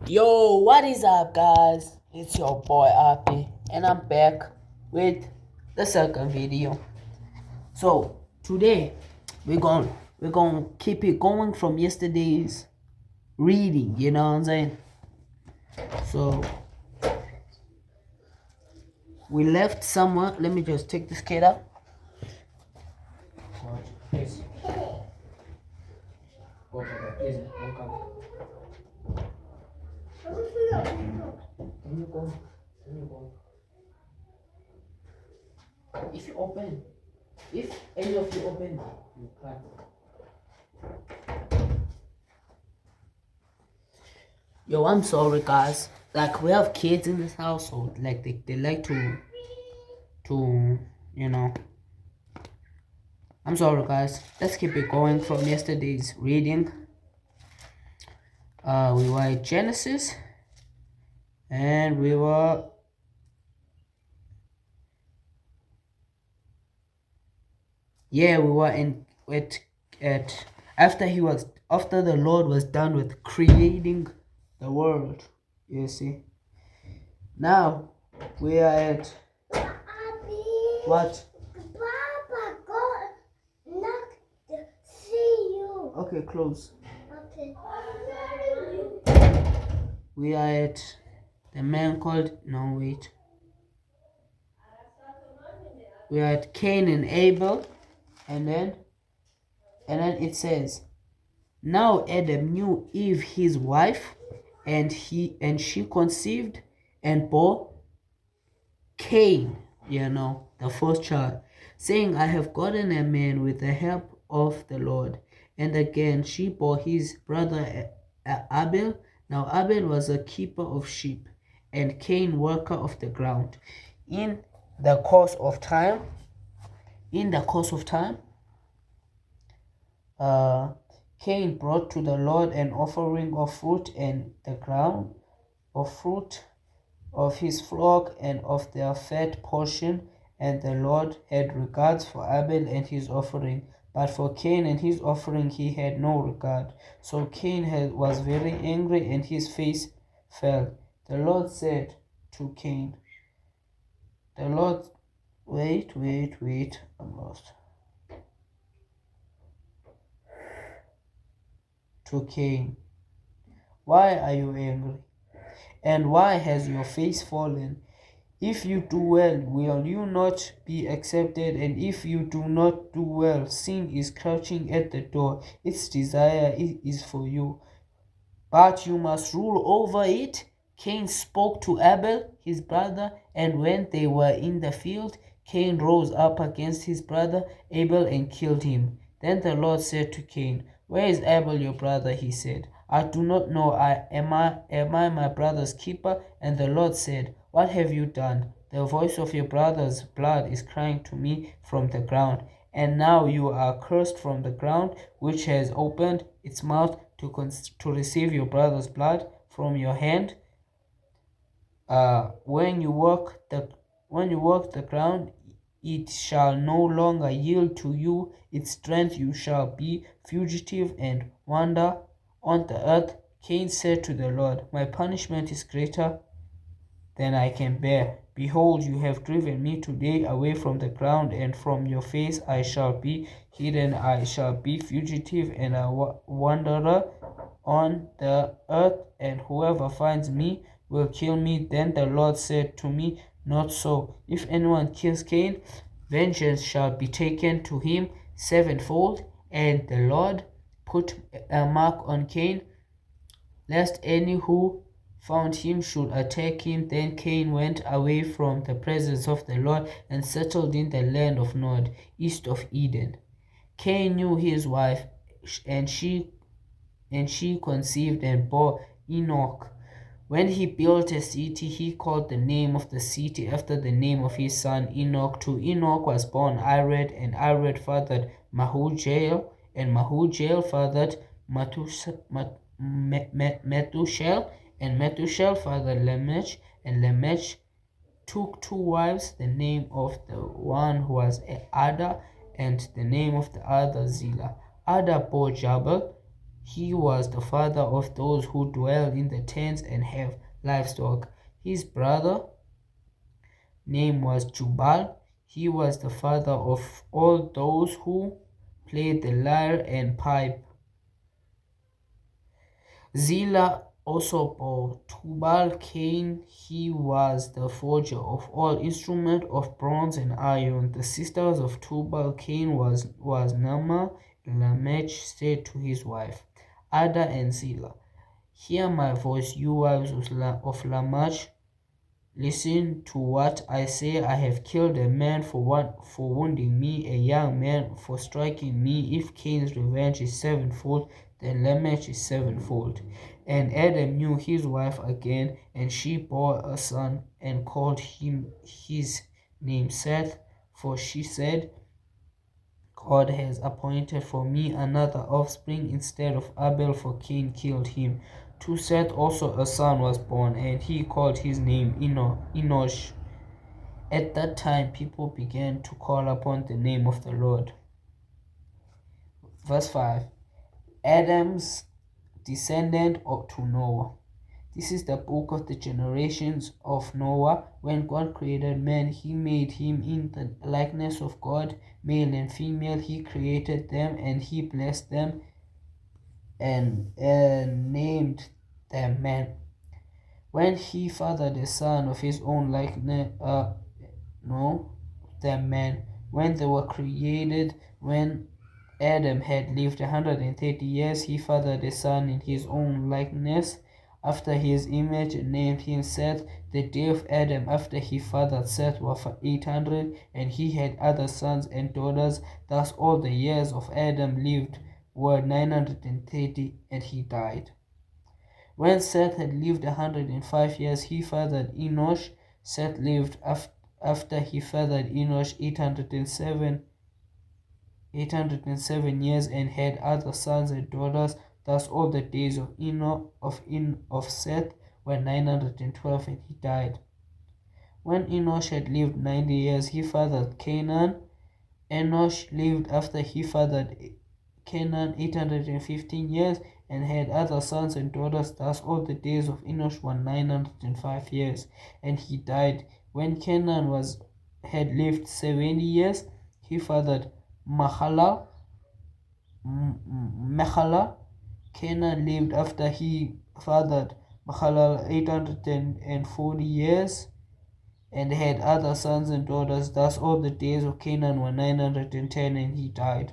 Yo, what is up, guys? It's your boy Api, and I'm back with the second video. So today we're gonna keep it going from yesterday's reading. You know what I'm saying? So we left somewhere. Let me just take this kid out. Please. Go for that. Please, don't come. Can you go? Can you go? If you open, if any of you open, you can't. Yo, I'm sorry, guys. Like, we have kids in this household. Like, they like to, you know. I'm sorry, guys. Let's keep it going from yesterday's reading. We were at Genesis, and we were in at after the Lord was done with creating the world. You see. Now we are at what? Papa, go not see you. Okay, close. Okay. We are at the man called wait. We are at Cain and Abel, and then it says, now Adam knew Eve his wife, and she conceived and bore Cain, the first child, saying, I have gotten a man with the help of the Lord. And again she bore his brother Abel. Now Abel was a keeper of sheep, and Cain worker of the ground. In the course of time, Cain brought to the Lord an offering of fruit and the ground, of fruit of his flock and of their fat portion, and the Lord had regards for Abel and his offering, but for Cain and his offering he had no regard. So Cain was very angry, and his face fell. The Lord said to Cain, wait, I'm lost. To Cain, why are you angry? And why has your face fallen? If you do well, will you not be accepted? And if you do not do well, sin is crouching at the door. Its desire is for you, but you must rule over it. Cain spoke to Abel, his brother, and when they were in the field, Cain rose up against his brother Abel and killed him. Then the Lord said to Cain, where is Abel your brother? He said, I do not know. Am I my brother's keeper? And the Lord said, what have you done? The voice of your brother's blood is crying to me from the ground. And now you are cursed from the ground, which has opened its mouth to receive your brother's blood from your hand. When you work the ground, it shall no longer yield to you its strength. You shall be fugitive and wander on the earth. Cain said to the Lord, my punishment is greater than I can bear. Behold, you have driven me today away from the ground, and from your face I shall be hidden. I shall be fugitive and a wanderer on the earth, and whoever finds me will kill me. Then the Lord said to me, not so. If anyone kills Cain, vengeance shall be taken to him sevenfold. And the Lord put a mark on Cain, lest any who found him should attack him. Then Cain went away from the presence of the Lord and settled in the land of Nod, east of Eden. Cain knew his wife, and she conceived and bore Enoch. When he built a city, he called the name of the city after the name of his son Enoch. To Enoch was born Irad, and Irad fathered Mahujael, and Mahujael fathered Methushel, and Methushel fathered Lamech, and Lamech took two wives. The name of the one was Ada, and the name of the other Zillah. Ada bore Jabal. He was the father of those who dwell in the tents and have livestock. His brother name was Jubal. He was the father of all those who played the lyre and pipe. Zillah also bore Tubal Cain. He was the forger of all instruments of bronze and iron. The sisters of Tubal Cain was Nama. Lamech said to his wife, Ada and Zillah, hear my voice, you wives of Lamech. Listen to what I say. I have killed a man for wounding me, a young man for striking me. If Cain's revenge is sevenfold, then Lamech is sevenfold. And Adam knew his wife again, and she bore a son, and called him his name Seth, for she said, God has appointed for me another offspring instead of Abel, for Cain killed him. To Seth also a son was born, and he called his name Enosh. At that time, people began to call upon the name of the Lord. Verse 5. Adam's descendant to Noah. This is the book of the generations of Noah. When God created man, he made him in the likeness of God. Male and female, he created them, and he blessed them and named them man. When he fathered a son of his own likeness, them man. When they were created, when Adam had lived 130 years, he fathered a son in his own likeness, after his image, and named him Seth. The day of Adam after he fathered Seth was 800, and he had other sons and daughters. Thus all the years of Adam lived were 930, and he died. When Seth had lived 105 years, he fathered Enosh. Seth lived after he fathered Enosh 807 years, and had other sons and daughters. Thus all the days of Seth were 912, and he died. When Enosh had lived 90 years, he fathered Canaan. Enosh lived after he fathered Canaan 815 years, and had other sons and daughters. Thus all the days of Enosh were 905 years, and he died. When Canaan had lived 70 years, he fathered Mahalalel. Canaan lived after he fathered Mahalalel 840 years, and had other sons and daughters. Thus all the days of Canaan were 910, and he died.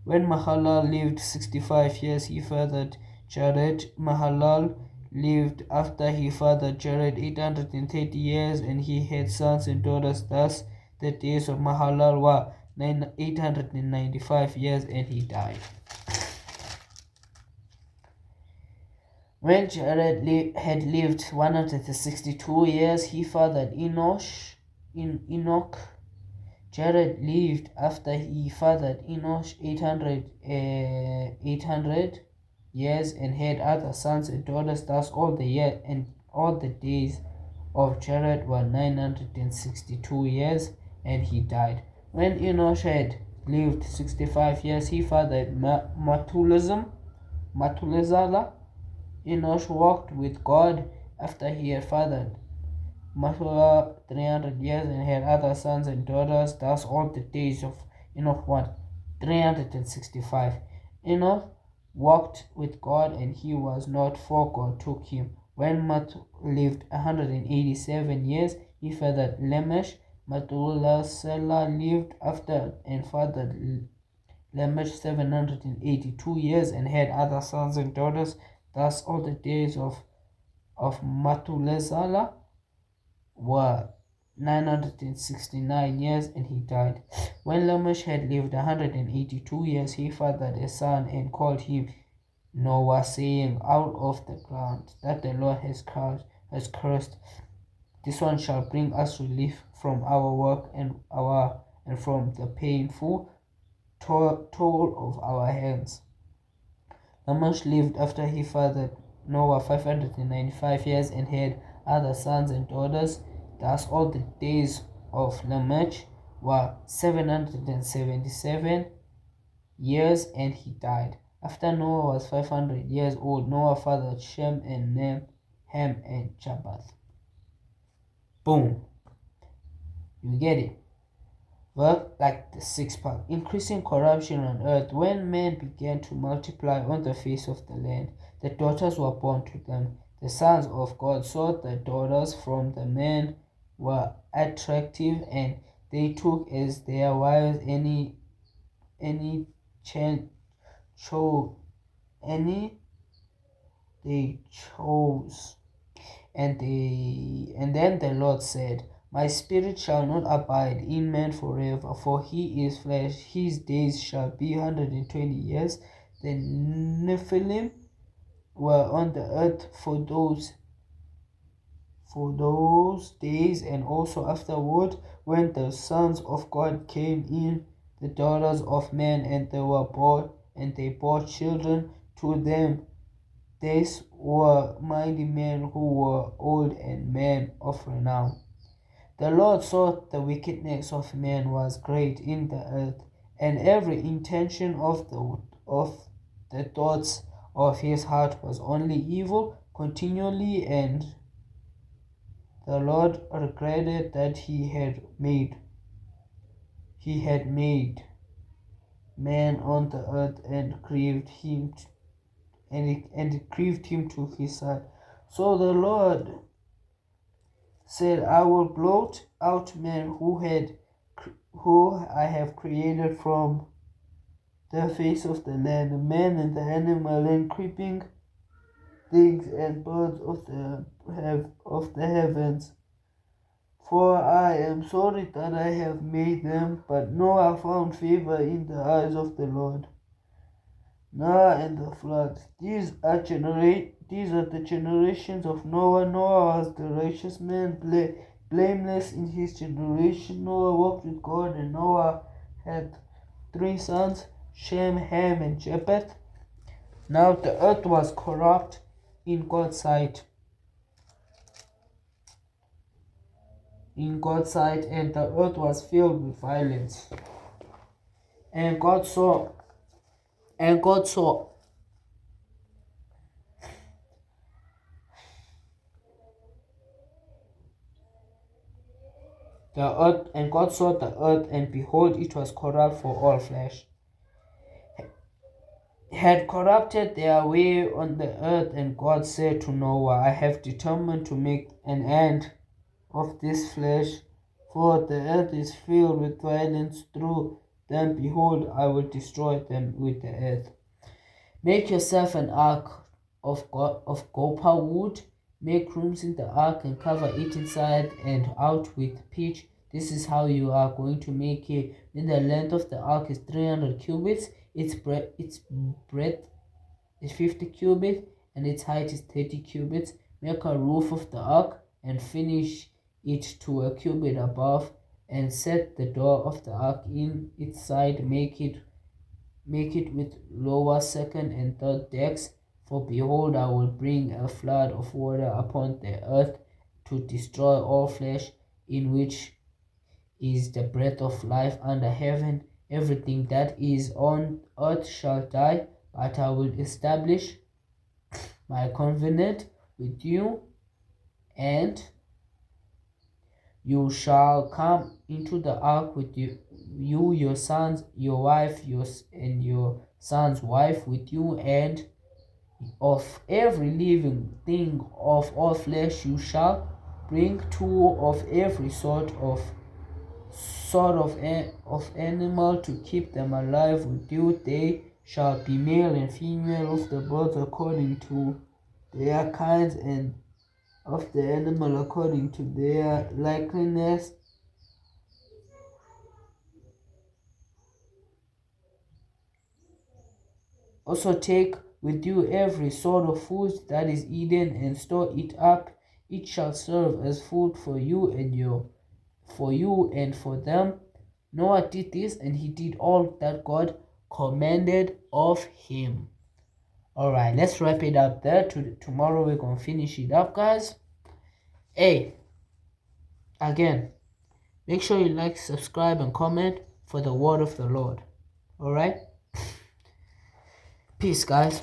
When Mahalalel lived 65 years, he fathered Jared. Mahalalel lived after he fathered Jared 830 years, and he had sons and daughters. Thus the days of Mahalalel were 895 years, and he died. When Jared had lived 162 years, he fathered Enoch. Jared lived after he fathered Enosh 800 years, and had other sons and daughters. Thus all the days of Jared were 962 years, and he died. When Enosh had lived 65 years, he fathered Methuselah. Enosh walked with God after he had fathered Methuselah 300 years, and had other sons and daughters. Thus all the days of Enoch were 365. Enoch walked with God, and he was not, for God took him. When Methuselah lived 187 years, he fathered Lamech. Methuselah lived after and fathered Lamech 782 years, and had other sons and daughters. Thus all the days of Methuselah were 969 years, and he died. When Lamech had lived 182 years, he fathered a son, and called him Noah, saying, Out of the ground that the Lord has cursed, this one shall bring us relief from our work and from the painful toil of our hands. Lamech lived after he fathered Noah 595 years, and had other sons and daughters. Thus all the days of Lamech were 777 years, and he died. After Noah was 500 years old, Noah fathered Shem and Ham and Japheth. Boom. You get it? Well, like the sixth part, increasing corruption on earth. When men began to multiply on the face of the land, the daughters were born to them. The sons of God saw the daughters from the men were attractive, and they took as their wives any ch- cho any they chose. And then the Lord said, My spirit shall not abide in man forever, for he is flesh. His days shall be 120 years. The Nephilim were on the earth for those days, and also afterward, when the sons of God came in, the daughters of men, and they bore children to them. These were mighty men who were old and men of renown. The Lord saw the wickedness of man was great in the earth, and every intention of the thoughts of his heart was only evil continually, and the Lord regretted that he had made man on the earth, and it grieved him to his heart. So the Lord said, I will blot out man who I have created from the face of the land, the man and the animal and creeping things and birds of the heavens. For I am sorry that I have made them. But Noah found favor in the eyes of the Lord. Noah and the flood. These are the generations of Noah. Noah was the righteous man, blameless in his generation. Noah walked with God, and Noah had 3 sons, Shem, Ham, and Japheth. Now the earth was corrupt in God's sight. And the earth was filled with violence. And God saw the earth, and behold, it was corrupt, for all flesh had corrupted their way on the earth. And God said to Noah, I have determined to make an end of this flesh, for the earth is filled with violence through them. Behold, I will destroy them with the earth. Make yourself an ark of gopher wood. Make rooms in the ark and cover it inside and out with pitch. This is how you are going to make it. When the length of the ark is 300 cubits, its breadth is 50 cubits, and its height is 30 cubits. Make a roof of the ark and finish it to a cubit above, and set the door of the ark in its side. Make it with lower, second, and third decks. For behold, I will bring a flood of water upon the earth to destroy all flesh, in which is the breath of life under heaven. Everything that is on earth shall die, but I will establish my covenant with you, and you shall come into the ark with you, your sons, your wife, and your son's wife with you, and of every living thing of all flesh you shall bring 2 of every sort of animal to keep them alive with you. They shall be male and female of the birds according to their kinds, and of the animal according to their likeness. Also take with you every sort of food that is eaten, and store it up. It shall serve as food for you and for them. Noah did this, and he did all that God commanded of him. Alright, let's wrap it up there. Tomorrow we're gonna finish it up, guys. Hey, again, make sure you like, subscribe, and comment for the word of the Lord. Alright? Peace, guys.